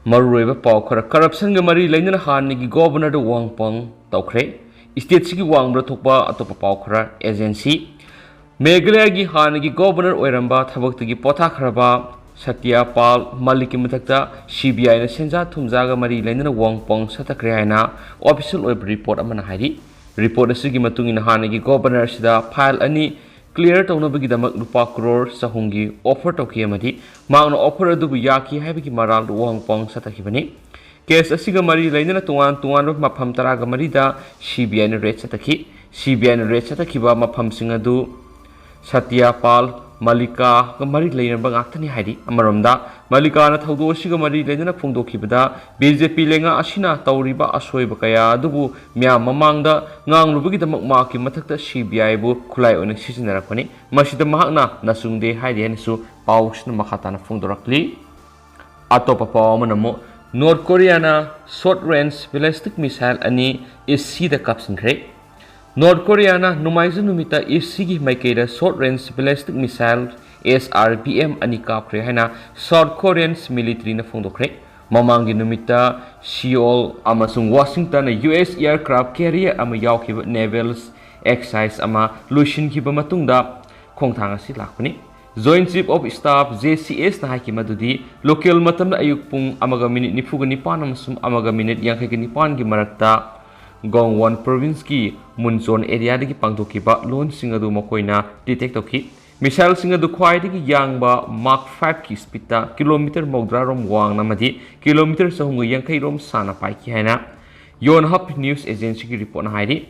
Maruiba Pokra, corruption Gamari Lane Hanigi Governor the Wang Pong, Tokre, State Siki Wang Bratopa Atopa Pokra, Agency, Megalagi Hanigi Governor Oiramba, Tabaki Potakraba, Satya Pal, Maliki Mutakta, CBI and Senza Tumzaga Mari Lane Wang Pong, Satakriana, official web report Amanahari, report the Sigimatung in Hanigi Governor Sida, Pile Ani. Clear to nobody the Lupa Crore Sahungi offer to Kiamati, Mount Opera du Yaki, Habiki Maral, Wong Pong Satakibani. Case a Sigamari Lane to one of Mapam Taraga Marida, CBN Red Sataki, CBN Red Satakiba Mapam Singadu, Satya Pal, Malika, Gamari Lane Bangatani Hadi, Amaramda, Malika Nataudo Sigamari Lane Pundo Kibada, BJP Lenga Ashina, Tauriba Asoi Bakaya, Dubu, Mia Mamanga, Nang Lubiki the Makmaki Mataka, CBI Bu, Kulai on a season Rakoni, Mashida Mahna, Nasunde Hadi and Su, Paush Mahatana Fundorakli, Atopa Manamo, North Koreana, short range ballistic missile Ani is see the caption crate. North Korea na numaizan numita isigi maikeda short range ballistic missile SRBM ani kapre haina South Koreans military na phongdokre mamangi numita Seoul amasung Washington na US aircraft carrier ama yawkiba naval exercise ama luishin kiba matungda khongthang asi lakpani Joint Chief of Staff JCS na haiki madudi local matam na ayuk pung amaga minute nifuga nipan amasum amaga minute yangkai nipan gi marakta Gongwon province ki Munchon area dagi pangthokiba loan singadu makoina detect toki missile singadu khwai dagi yangba Mark 5 ki speed ta kilometer mogdra rom wang namadi kilometer sahungu yangkai rom sana pai ki haina Yonhap news agency ki report na hairi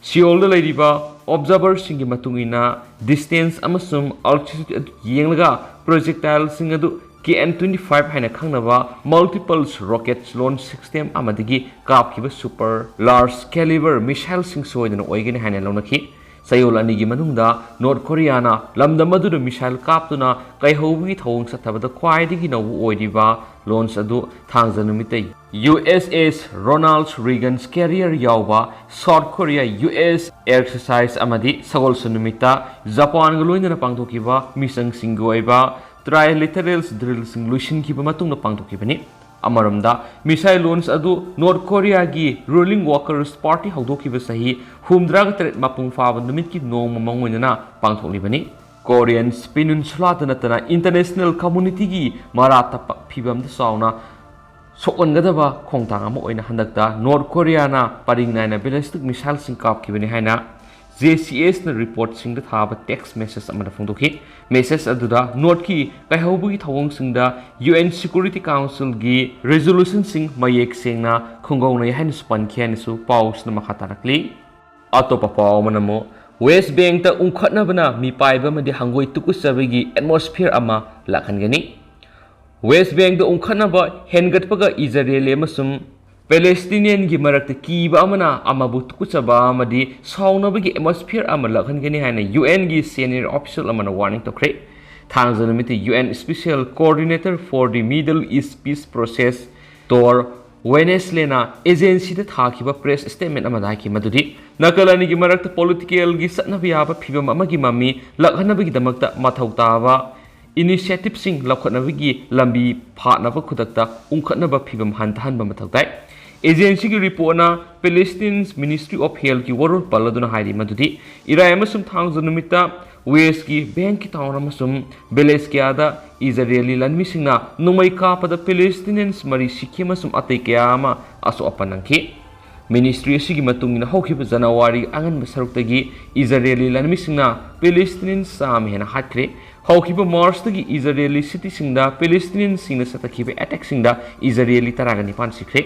Seoul da leiriba observer singi matungina distance amasum altitude yenglaga projectile singadu KN-25 haina khangnaba multiple rockets launch system amadigi kapkiba super large caliber missile sing soidana oigene haina launaki Seoul anigi manungda North Korea na lamda madu missile kaptuna kaihobi thong sathabada khwaidigi nobu oidiba launch adu thangjanumite USS Ronald Reagan carrier yawba South Korea US exercise amadi sagol sunumita Japan galoina pangthokiba misang singoiba trilaterals drills luishin ki matung na pangtokibani amaramda missile launch adu North Korea gi ruling workers party haudokiba sahi humdraga tret mapung fawa numit ki nong mamangoina pangthoklibani Korean peninsula tanatana international community gi marata phibam da sauna sokongadaba khongtang ama oina handakta North Korea na paringna na ballistic missile sing kapkibani haina JCS na report sing da thaba text message amada phongdoki message aduda note ki kaihobugi thawong singda UN Security Council gi resolution sing mayek sengna khongong na yahin span khian su paus na makhatarakli atopa paw manamo West Bank ta Ungkhatnaba na Mipaiba madi Hangoi tukutchabagi atmosphere ama lakhangani West Bank ta Ungkhatnaba hengatpaga Israel amasum Palestinian gi marakta kiba amana amabu tukutchaba amadi saunabagi atmosphere ama lakhangani haina UN gi senior official amana warning tokre thangjanamiti UN special coordinator for the Middle East peace process tor Wednesday na agency ta thakiba press statement amada ki madudi nakalani gi marakta political gi satnabi aba phibam amagi mami lakhanabagi damakta mathautaba initiative sing lakhanabagi lambi phatnaba khudakta ungkhatnaba phibam hantahanba mathautai agency ki report na Palestinian Ministry of Health ki warol paladuna hairi madudi irai amasum thangjanumita West ki bank ki town amasum Beleskia Israeli lanmi singna numai kapada Palestinians mari sikhi amasum atai kayama aso apanangki Ministry asigi matungina hokhiba January angan basaruktagi Israeli lanmi singna Palestinians sam hena hatkre hokhiba March tagi Israeli city singda Palestinians singna satakhiba attack singda Israeli taragani pan sikre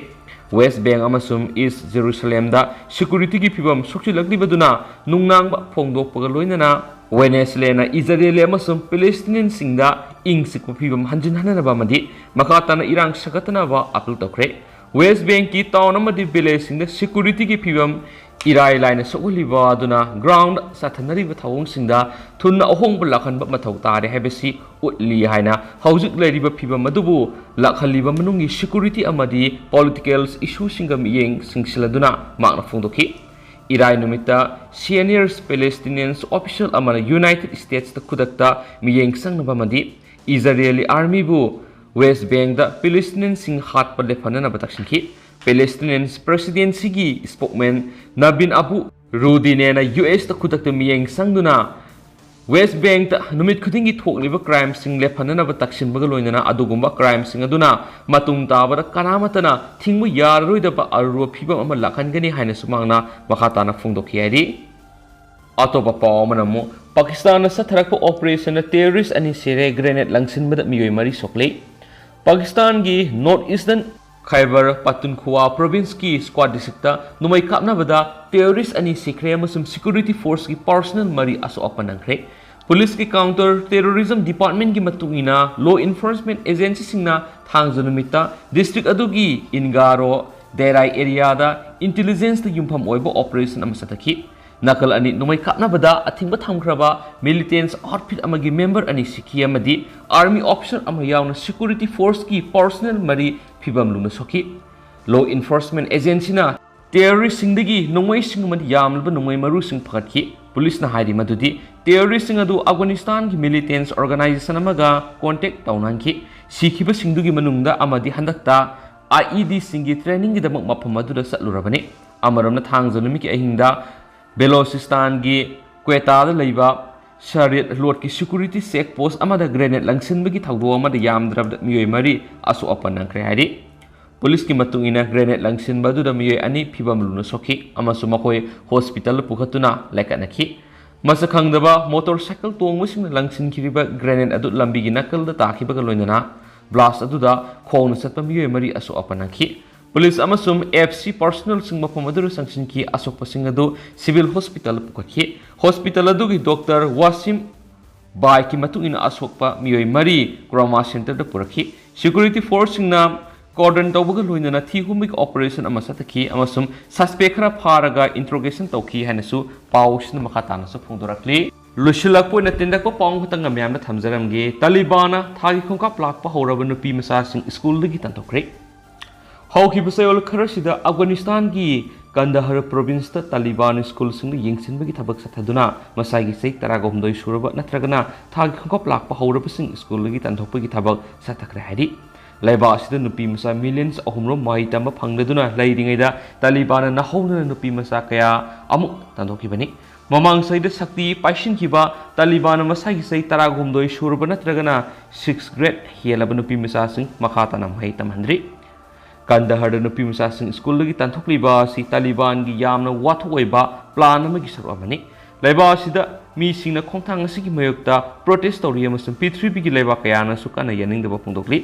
West Bank amasum East Jerusalem da security ki phibam sokchilakli baduna nungnang ba phongdokpaga loinana Wednesday na Israel amasum Palestinian singda ingsikpa phibam hanjin hananaba madi makatana irang sakatana ba apil tokre West Bank ki town amadi village singda security ki phibam irai line sokoliba aduna ground sathanari ba thawong singda thunna ahong lakhan ba mathau tare habesi utli haina haujuk leriba phibam adubu lakhaliba manungi security amadi political issue singam yeng singsiladuna makna phongdoki irai numita senior Palestinians official amana United States ta khudakta miyeng sangnaba madi Israeli army bu West Bank da Palestinian sing hat pa lefana bataksinki Palestinian presidency gi spokesman Nabin Abu Rudine na US ta kutak ta miyeng sangduna West Bank ta numit khudingi thokliba crime sing lefana bataksin bagaloina adugumba crime sing aduna matung tabara kanamatana thingmu yarroi da ba arro phibam ama lakhangani haina sumangna makhata na phungdokhi ari Atopa paw manamu Pakistan na satharakpa operation na terrorist ani sere grenade langsin bada miyoi mari sokle Pakistan gi North Eastern Khyber Pakhtunkhwa province ki squad district ta numai kapna bada terrorist ani sikre amasum security force ki personal mari aso apanangkre police ki counter terrorism department ki matungina law enforcement agency singna thangjanumita district adugi Ingaro Derai area da intelligence ta yumpham oibo operation amasathaki Nakal ani numai kapna bada athingba thamkraba militants outfit amagi member ani sikhi amadi army officer ama yauna security force ki personnel mari phibam luna soki law enforcement agency na terrorist singdagi numai sing amadi yamlba numai maru sing phakatki police na hairi madudi terrorist sing adu Afghanistan ki militants organization amaga contact taunangki sikhiba singdugi manungda amadi handakta IED singi training gi damak mafam adu da satlurabani amaramna thangjanumi ki ahinda Balochistan gi Quetta da leiba Shariat Lord ki security check post amada grenade langsin bagi thawdo amada yamdrab miyoi mari asu apanang kre hari police ki matungina grenade langsin badu da miyoi ani phibam luna sokhi amasu makoi hospital pukhatuna laikanaki masakangdaba motorcycle tongmusing langsin khiriba grenade adu lambi gi nakal da takhiba ga loinana blast adu da khong satpa miyoi mari asu apanaki Police amasum FC personal sing mapamaduru sanction ki asok pasing adu civil hospital pukakhi hospital adu ki doctor Wasim bai ki matu ina asok pa miyoi mari trauma center da purakhi security force sing na cordon tawbaga loina thi humik operation amasataki amasum suspect khara pharaga interrogation tawki hanasu pausna makata na su phungdorakli Lushilak po na tindak po pang hutang ngamyam na thamjaramge Talibana thagi khongkap lakpa horaba nupi masa sing school lagi tantokre Hauki Basayol Karasida Afghanistan ki Kandahar province ta Taliban school sing yingsin bagi thabak sathaduna masagi sei taragomdoi suraba natragana thag khongkop lakpa hauraba sing school lagi tanthokpa gi thabak sathakre hari laiba asida nupi masa millions ahumro mai tamba phangdaduna lairingaida Taliban na howna nupi masa kaya amuk tanthokki bani mamang saida sakti paishin kiba Taliban masagi sei taragomdoi suraba natragana 6th grade helaba nupi masa sing makhata nam hai tamhandri Kandahar da nupi masa sing school lagi tanthokliba si Taliban gi yamna wathoiba plan amagi saru amani laiba sida mi singna khongthang asigi mayokta protest tori amasum P3B gi laiba kayana sukana yaningdaba phungdokli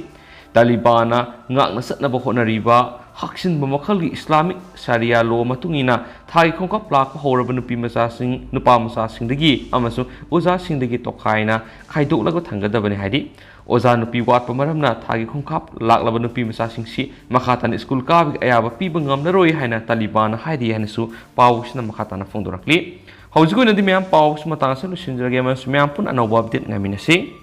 Talibana ngakna satnaba honariba haksin mamakal gi Islamic Sharia law matungina thai khongkap plak horaba nupi masa sing nupa masa sing dagi amasum oza sing dagi tokhaina khaidok lago thangadabani haidi Oza nupi wat pamaramna thagi khongkap laklaba nupi masa singsi makhatan school ka ayaba piba ngamnaroi haina Taliban haidi hanasu pausna makhatana phongdorakli haujigo nadi myam paus matang sa lusinjrage mas myam pun anoba update ngaminasi